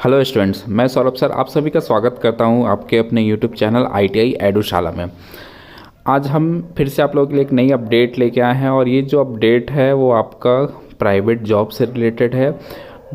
Hello students, मैं Saurabh sir आप सभी का स्वागत करता हूं आपके अपने यूट्यूब चैनल ITI एडुशाला में। आज हम फिर से आप लोगों के लिए एक नई अपडेट लेके आए हैं और ये जो अपडेट है वो आपका प्राइवेट जॉब से रिलेटेड है।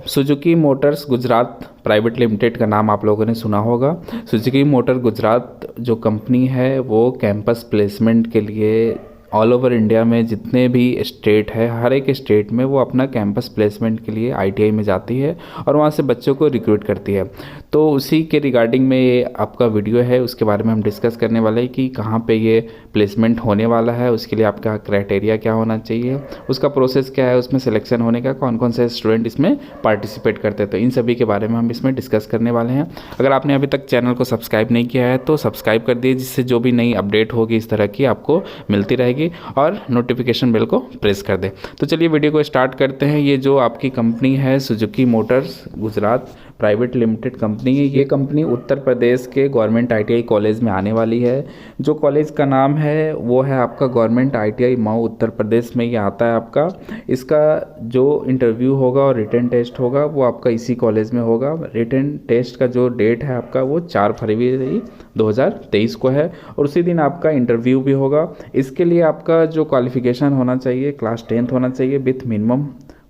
Suzuki Motors Gujarat private limited का नाम आप लोगों ने सुना होगा। सुजुकी मोटर गुजरात जो कंपनी है वो कैंपस प्लेसमेंट के लिए ऑल ओवर इंडिया में जितने भी स्टेट है, हर एक स्टेट में वो अपना कैंपस प्लेसमेंट के लिए ITI में जाती है और वहाँ से बच्चों को रिक्रूट करती है। तो उसी के रिगार्डिंग में ये आपका वीडियो है, उसके बारे में हम डिस्कस करने वाले हैं कि कहाँ पे ये प्लेसमेंट होने वाला है, उसके लिए आपका क्राइटेरिया क्या होना चाहिए, उसका प्रोसेस क्या है, उसमें सिलेक्शन होने का कौन कौन से स्टूडेंट इसमें पार्टिसिपेट करते हैं। तो इन सभी के बारे में हम इसमें डिस्कस करने वाले हैं। अगर आपने अभी तक चैनल को सब्सक्राइब नहीं किया है तो सब्सक्राइब कर दिए, जिससे जो भी नई अपडेट होगी इस तरह की आपको मिलती रहेगी और नोटिफिकेशन बेल को प्रेस कर दें। तो चलिए वीडियो को स्टार्ट करते हैं। ये जो आपकी कंपनी है Suzuki Motors Gujarat private limited company है, ये कंपनी उत्तर प्रदेश के गवर्नमेंट ITI कॉलेज में आने वाली है। जो कॉलेज का नाम है वो है आपका गवर्नमेंट ITI मऊ, उत्तर प्रदेश में ये आता है आपका। इसका जो इंटरव्यू होगा और रिटन टेस्ट होगा वो आपका इसी कॉलेज में होगा। रिटन टेस्ट का जो डेट है आपका वो 4 फरवरी 2023 को है और उसी दिन आपका इंटरव्यू भी होगा। इसके लिए आपका जो क्वालिफिकेशन होना चाहिए क्लास 10th होना चाहिए विथ मिनिमम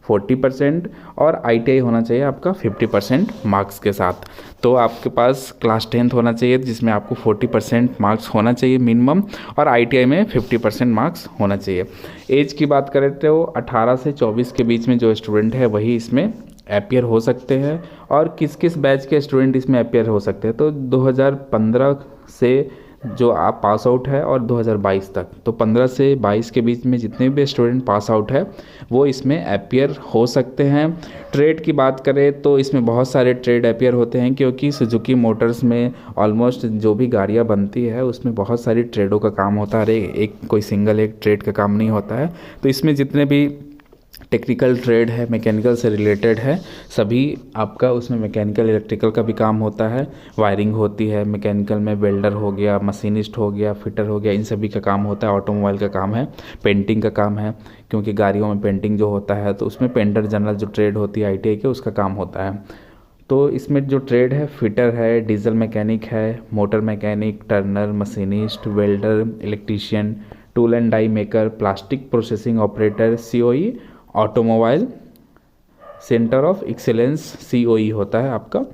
40% और ITI होना चाहिए आपका 50% मार्क्स के साथ। तो आपके पास क्लास 10th होना चाहिए जिसमें आपको 40% मार्क्स होना चाहिए मिनिमम और ITI में 50% मार्क्स होना चाहिए। एज की बात करें तो 18 से 24 के बीच में जो स्टूडेंट है वही इसमें अपियर हो सकते हैं। और किस किस बैच के स्टूडेंट इसमें अपियर हो सकते हैं तो 2015 से जो आप पास आउट है और 2022 तक, तो 15 से 22 के बीच में जितने भी स्टूडेंट पास आउट है वो इसमें अपियर हो सकते हैं। ट्रेड की बात करें तो इसमें बहुत सारे ट्रेड अपियर होते हैं, क्योंकि सुजुकी मोटर्स में ऑलमोस्ट जो भी गाड़ियाँ बनती है उसमें बहुत सारी ट्रेडों का काम होता है। अरे एक कोई सिंगल एक ट्रेड का काम नहीं होता है। तो इसमें जितने भी टेक्निकल ट्रेड है, मैकेनिकल से रिलेटेड है, सभी आपका उसमें मैकेनिकल इलेक्ट्रिकल का भी काम होता है। वायरिंग होती है मैकेनिकल में, वेल्डर हो गया, मशीनिस्ट हो गया, फिटर हो गया, इन सभी का काम होता है। ऑटोमोबाइल का काम है, पेंटिंग का काम है, क्योंकि गाड़ियों में पेंटिंग जो होता है तो उसमें पेंटर जनरल जो ट्रेड होती है ITI के उसका काम होता है। तो इसमें जो ट्रेड है फिटर है, डीजल मैकेनिक है, motor mechanic, turner, machinist, welder, electrician, tool and die maker, plastic processing operator, COE, automobile centre of excellence COE होता है आपका,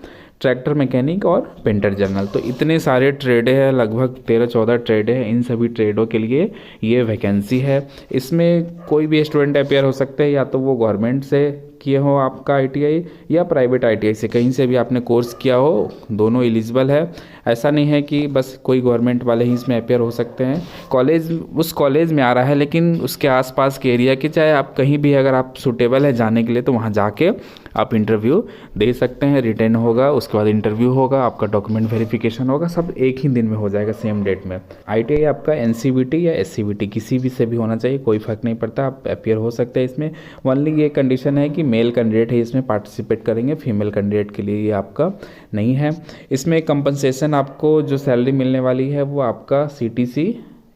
ट्रैक्टर मैकेनिक और पेंटर जनरल। तो इतने सारे ट्रेडे हैं, लगभग 13-14 ट्रेडे हैं। इन सभी ट्रेडों के लिए ये वैकेंसी है। इसमें कोई भी स्टूडेंट अपेयर हो सकते हैं, या तो वो गवर्नमेंट से किए हो आपका ITI या प्राइवेट ITI से, कहीं से भी आपने कोर्स किया हो, दोनों एलिजिबल है। ऐसा नहीं है कि बस कोई गवर्नमेंट वाले ही इसमें अपेयर हो सकते हैं। कॉलेज उस कॉलेज में आ रहा है, लेकिन उसके आसपास के एरिया के, चाहे आप कहीं भी अगर आप सूटेबल है जाने के लिए तो वहाँ जाके आप इंटरव्यू दे सकते हैं। रिटर्न होगा, उसके बाद इंटरव्यू होगा, आपका डॉक्यूमेंट वेरिफिकेशन होगा, सब एक ही दिन में हो जाएगा, सेम डेट में। ITI आपका NCVT या SCVT किसी भी से भी होना चाहिए, कोई फ़र्क नहीं पड़ता, आप अपियर हो सकते हैं इसमें। ओनली ये कंडीशन है कि मेल कैंडिडेट है इसमें पार्टिसिपेट करेंगे, फीमेल कैंडिडेट के लिए ये आपका नहीं है। इसमें कंपनसेशन आपको जो सैलरी मिलने वाली है वो आपका CTC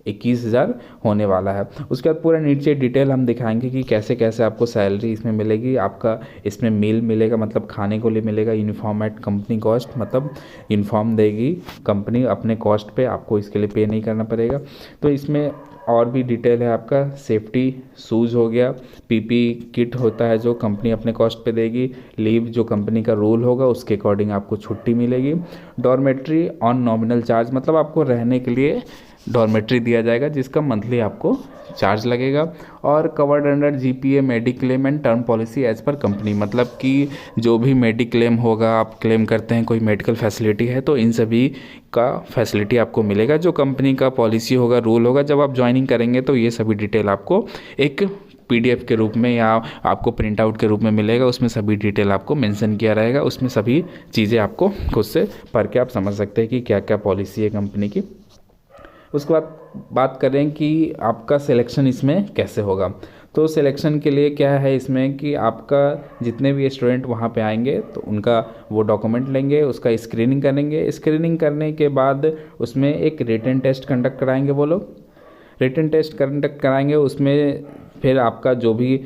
21,000 होने वाला है। उसके बाद पूरा नीचे डिटेल हम दिखाएंगे कि कैसे कैसे आपको सैलरी इसमें मिलेगी। आपका इसमें मील मिलेगा, मतलब खाने को लिए मिलेगा। यूनिफॉर्म एट कंपनी कॉस्ट, मतलब यूनिफॉर्म देगी कंपनी अपने कॉस्ट पे, आपको इसके लिए पे नहीं करना पड़ेगा। तो इसमें और भी डिटेल है आपका। सेफ्टी शूज़ हो गया, PP किट होता है जो कंपनी अपने कॉस्ट पे देगी। लीव जो कंपनी का रूल होगा उसके अकॉर्डिंग आपको छुट्टी मिलेगी। डॉर्मेट्री ऑन नॉमिनल चार्ज, मतलब आपको रहने के लिए डॉर्मेट्री दिया जाएगा जिसका मंथली आपको चार्ज लगेगा। और covered under GPA mediclaim and term policy as per company, मतलब कि जो भी मेडिक्लेम होगा, आप क्लेम करते हैं कोई मेडिकल फैसिलिटी है तो इन सभी का फैसिलिटी आपको मिलेगा। जो कंपनी का पॉलिसी होगा, रूल होगा, जब आप ज्वाइनिंग करेंगे तो ये सभी डिटेल आपको एक PDF के रूप में या आपको प्रिंट आउट के रूप में मिलेगा। उसमें सभी डिटेल आपको मेंशन किया रहेगा, उसमें सभी चीज़ें आपको खुद से पढ़ के आप समझ सकते हैं कि क्या क्या पॉलिसी है कंपनी की। उसके बाद बात करें कि आपका सिलेक्शन इसमें कैसे होगा। तो सिलेक्शन के लिए क्या है इसमें कि आपका जितने भी स्टूडेंट वहाँ पे आएंगे तो उनका वो डॉक्यूमेंट लेंगे, उसका स्क्रीनिंग करेंगे। स्क्रीनिंग करने के बाद उसमें एक रिटन टेस्ट कंडक्ट कराएंगे वो लोग। रिटन टेस्ट कंडक्ट कराएंगे, उसमें फिर आपका जो भी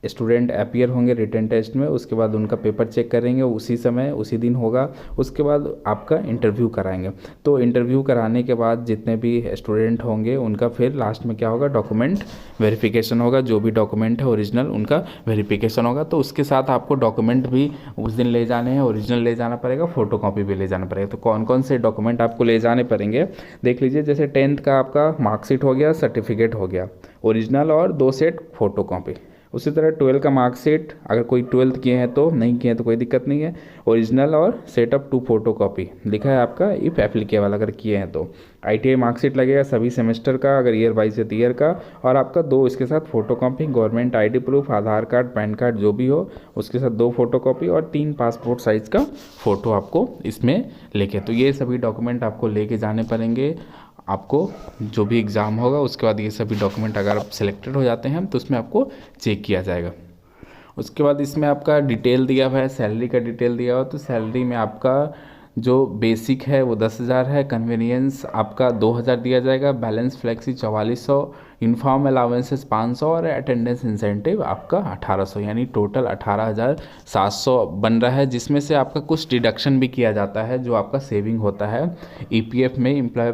स्टूडेंट अपीयर होंगे रिटन टेस्ट में, उसके बाद उनका पेपर चेक करेंगे, उसी समय उसी दिन होगा। उसके बाद आपका इंटरव्यू कराएंगे। तो इंटरव्यू कराने के बाद जितने भी स्टूडेंट होंगे उनका फिर लास्ट में क्या होगा, डॉक्यूमेंट वेरिफिकेशन होगा। जो भी डॉक्यूमेंट है ओरिजिनल उनका वेरिफिकेशन होगा। तो उसके साथ आपको डॉक्यूमेंट भी उस दिन ले जाने हैं, ओरिजिनल ले जाना पड़ेगा, फोटो कॉपी भी ले जाना पड़ेगा। तो कौन कौन से डॉक्यूमेंट आपको ले जाने पड़ेंगे देख लीजिए। जैसे 10th का आपका मार्कशीट हो गया, सर्टिफिकेट हो गया ओरिजिनल और 2 सेट फोटो कॉपी। उसी तरह 12 का मार्कशीट, अगर कोई 12th किए हैं तो, नहीं किए हैं तो कोई दिक्कत नहीं है, ओरिजिनल और सेट अप 2 फोटो कॉपी लिखा है आपका इफ एप्लीकेबल अगर किए हैं तो। ITI मार्कशीट लगेगा सभी सेमेस्टर का, अगर ईयर वाइज है तो ईयर का, और आपका 2 इसके साथ photo copy, government ID proof, Aadhaar card, PAN card जो भी हो उसके साथ 2 फोटो कॉपी और 3 पासपोर्ट साइज़ का फ़ोटो आपको इसमें लेके। तो ये सभी डॉक्यूमेंट आपको लेके जाने पड़ेंगे। आपको जो भी एग्ज़ाम होगा उसके बाद ये सभी डॉक्यूमेंट अगर आप सिलेक्टेड हो जाते हैं तो उसमें आपको चेक किया जाएगा। उसके बाद इसमें आपका डिटेल दिया हुआ है, सैलरी का डिटेल दिया हुआ। तो सैलरी में आपका जो बेसिक है वो 10,000 है, कन्वीनियंस आपका 2,000 दिया जाएगा, बैलेंस फ्लेक्सी 4400, यूनिफॉर्म अलाउंसेस 500 और अटेंडेंस इंसेंटिव आपका 1800, यानी टोटल 18,700 बन रहा है। जिसमें से आपका कुछ डिडक्शन भी किया जाता है जो आपका सेविंग होता है EPF में, एम्प्लॉय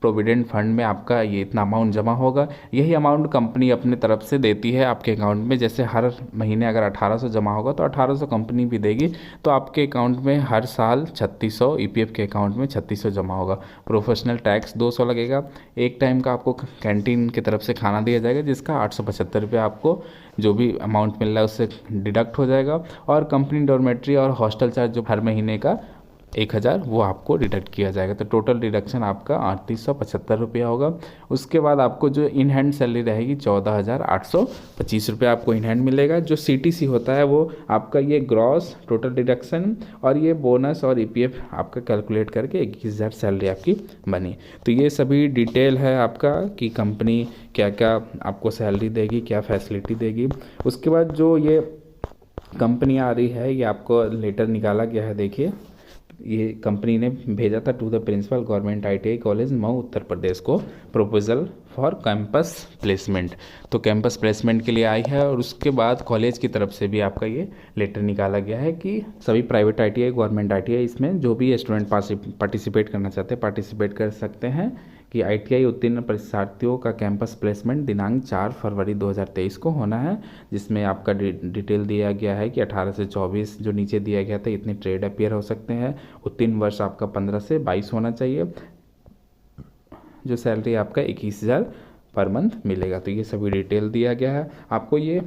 प्रोविडेंट फंड में आपका ये इतना अमाउंट जमा होगा। यही अमाउंट कंपनी अपने तरफ से देती है आपके अकाउंट में। जैसे हर महीने अगर 1800 जमा होगा तो 1800 कंपनी भी देगी, तो आपके अकाउंट में हर साल 3600 EPF के अकाउंट में 3600 जमा होगा। प्रोफेशनल टैक्स 200 लगेगा। एक टाइम का आपको कैंटीन की तरफ से खाना दिया जाएगा जिसका 875 रुपये आपको जो भी अमाउंट मिल रहा है उससे डिडक्ट हो जाएगा। और कंपनी डॉर्मेट्री और हॉस्टल चार्ज जो हर महीने का 1000 वो आपको डिडक्ट किया जाएगा। तो टोटल डिडक्शन आपका 3875 रुपया होगा। उसके बाद आपको जो इन हैंड सैलरी रहेगी 14,825 रुपये आपको इन हैंड मिलेगा। जो CTC होता है वो आपका ये ग्रॉस टोटल डिडक्शन और ये बोनस और EPF आपका कैलकुलेट करके 21,000 सैलरी आपकी बनी। तो ये सभी डिटेल है आपका कि कंपनी क्या क्या आपको सैलरी देगी, क्या फैसिलिटी देगी। उसके बाद जो ये कंपनी आ रही है ये आपको लेटर निकाला गया है। देखिए ये कंपनी ने भेजा था to the principal government ITI college Mau Uttar Pradesh को प्रपोजल फॉर कैंपस प्लेसमेंट। तो कैंपस प्लेसमेंट के लिए आई है और उसके बाद कॉलेज की तरफ से भी आपका ये लेटर निकाला गया है कि सभी प्राइवेट ITI गवर्नमेंट ITI इसमें जो भी स्टूडेंट पार्टिसिपेट करना चाहते हैं पार्टिसिपेट कर सकते हैं कि ITI उत्तीर्ण परीक्षार्थियों का कैंपस प्लेसमेंट दिनांक 4 फरवरी 2023 को होना है। जिसमें आपका डिटेल दिया गया है कि 18 से 24 जो नीचे दिया गया था इतने ट्रेड अपीयर हो सकते हैं। उत्तीर्ण वर्ष आपका 15 से 22 होना चाहिए। जो सैलरी आपका 21,000 पर मंथ मिलेगा। तो ये सभी डिटेल दिया गया है आपको। ये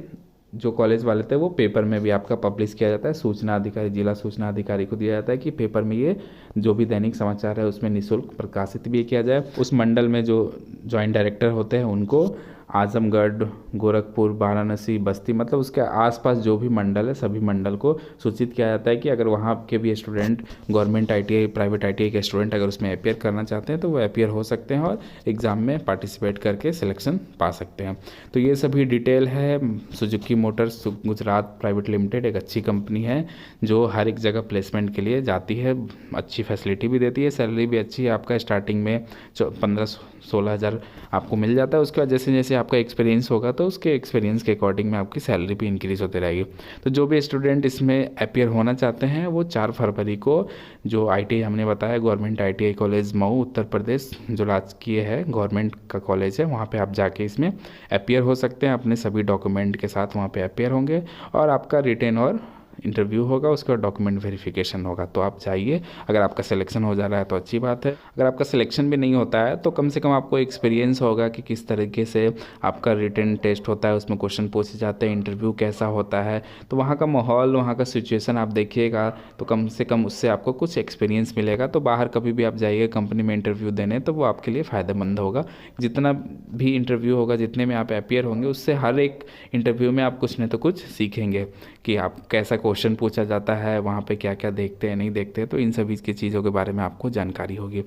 जो कॉलेज वाले थे वो पेपर में भी आपका पब्लिश किया जाता है। सूचना अधिकारी, जिला सूचना अधिकारी को दिया जाता है कि पेपर में ये जो भी दैनिक समाचार है उसमें निःशुल्क प्रकाशित भी किया जाए। उस मंडल में जो जॉइंट डायरेक्टर होते हैं उनको आजमगढ़, गोरखपुर, वाराणसी, बस्ती मतलब उसके आसपास जो भी मंडल है सभी मंडल को सूचित किया जाता है कि अगर वहाँ के भी student government ITI private ITI के स्टूडेंट अगर उसमें अपीयर करना चाहते हैं तो वो अपीयर हो सकते हैं और एग्ज़ाम में पार्टिसिपेट करके सिलेक्शन पा सकते हैं। तो ये सभी डिटेल है। Suzuki Motors Gujarat private limited एक अच्छी कंपनी है जो हर एक जगह प्लेसमेंट के लिए जाती है, अच्छी फैसिलिटी भी देती है, सैलरी भी अच्छी है। आपका स्टार्टिंग में 15-16 हज़ार आपको मिल जाता है। उसके बाद जैसे जैसे आपका एक्सपीरियंस होगा तो उसके एक्सपीरियंस के अकॉर्डिंग में आपकी सैलरी भी इंक्रीज़ होती रहेगी। तो जो भी स्टूडेंट इसमें अपीयर होना चाहते हैं वो 4 फरवरी को जो ITI हमने बताया government ITI college Mau Uttar प्रदेश जो राजकीय है गवर्नमेंट का कॉलेज है वहाँ पे आप जाके इसमें अपीयर हो सकते हैं। अपने सभी डॉक्यूमेंट के साथ वहाँ पे अपीयर होंगे और आपका रिटेन और इंटरव्यू होगा, उसके बाद डॉक्यूमेंट वेरिफिकेशन होगा। तो आप जाइए, अगर आपका सिलेक्शन हो जा रहा है तो अच्छी बात है। अगर आपका सिलेक्शन भी नहीं होता है तो कम से कम आपको एक्सपीरियंस होगा कि किस तरीके से आपका रिटन टेस्ट होता है, उसमें क्वेश्चन पूछे जाते हैं, इंटरव्यू कैसा होता है। तो वहाँ का माहौल, वहाँ का सिचुएशन आप देखिएगा तो कम से कम उससे आपको कुछ एक्सपीरियंस मिलेगा। तो बाहर कभी भी आप जाइए कंपनी में इंटरव्यू देने तो वो आपके लिए फ़ायदेमंद होगा। जितना भी इंटरव्यू होगा, जितने में आप अपीयर होंगे, उससे हर एक इंटरव्यू में आप कुछ न तो कुछ सीखेंगे कि आप कैसा क्वेश्चन पूछा जाता है, वहाँ पे क्या क्या देखते हैं नहीं देखते हैं। तो इन सभी की चीज़ों के बारे में आपको जानकारी होगी।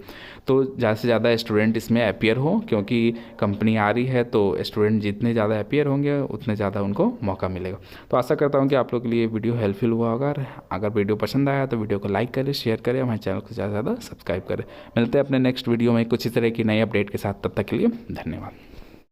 तो ज़्यादा से ज़्यादा स्टूडेंट इसमें अपीयर हो, क्योंकि कंपनी आ रही है तो स्टूडेंट जितने ज़्यादा अपीयर होंगे उतने ज़्यादा उनको मौका मिलेगा। तो आशा करता हूँ कि आप लोग के लिए वीडियो हेल्पफुल हुआ होगा। अगर वीडियो पसंद आया तो वीडियो को लाइक करें, शेयर करें, हमारे चैनल को ज़्यादा से ज़्यादा सब्सक्राइब करें। मिलते हैं अपने नेक्स्ट वीडियो में कुछ इस तरह की नई अपडेट के साथ। तब तक के लिए धन्यवाद।